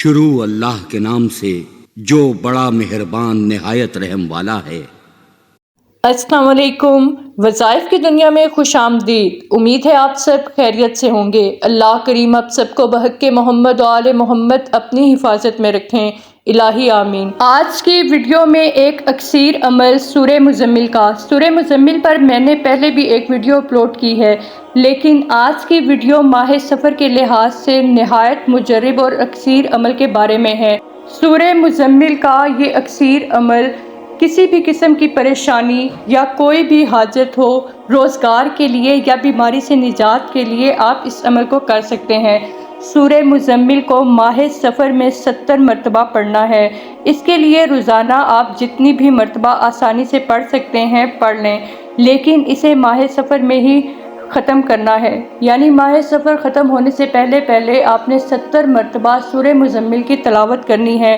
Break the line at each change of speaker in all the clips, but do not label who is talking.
شروع اللہ کے نام سے جو بڑا مہربان نہایت رحم والا ہے۔
السلام علیکم۔ وظائف کی دنیا میں خوش آمدید۔ امید ہے آپ سب خیریت سے ہوں گے۔ اللہ کریم آپ سب کو بحق محمد و آل محمد اپنی حفاظت میں رکھیں، الہی آمین۔ آج کی ویڈیو میں ایک اکثیر عمل سورہ مزمل کا۔ سورہ مزمل پر میں نے پہلے بھی ایک ویڈیو اپلوڈ کی ہے، لیکن آج کی ویڈیو ماہ سفر کے لحاظ سے نہایت مجرب اور اکثیر عمل کے بارے میں ہے۔ سورہ مزمل کا یہ اکثیر عمل کسی بھی قسم کی پریشانی یا کوئی بھی حاجت ہو، روزگار کے لیے یا بیماری سے نجات کے لیے آپ اس عمل کو کر سکتے ہیں۔ سورہ مزمل کو ماہ سفر میں 70 مرتبہ پڑھنا ہے۔ اس کے لیے روزانہ آپ جتنی بھی مرتبہ آسانی سے پڑھ سکتے ہیں پڑھ لیں، لیکن اسے ماہ سفر میں ہی ختم کرنا ہے، یعنی ماہ سفر ختم ہونے سے پہلے آپ نے 70 مرتبہ سورہ مزمل کی تلاوت کرنی ہے۔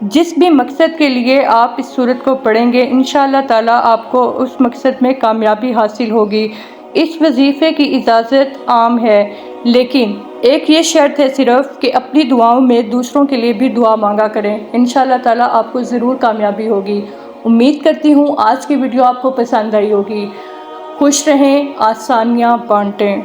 جس بھی مقصد کے لیے آپ اس سورت کو پڑھیں گے انشاءاللہ تعالیٰ آپ کو اس مقصد میں کامیابی حاصل ہوگی۔ اس وظیفے کی اجازت عام ہے، لیکن ایک یہ شرط ہے صرف کہ اپنی دعاؤں میں دوسروں کے لیے بھی دعا مانگا کریں، انشاءاللہ تعالیٰ آپ کو ضرور کامیابی ہوگی۔ امید کرتی ہوں آج کی ویڈیو آپ کو پسند آئی ہوگی۔ خوش رہیں، آسانیاں بانٹیں۔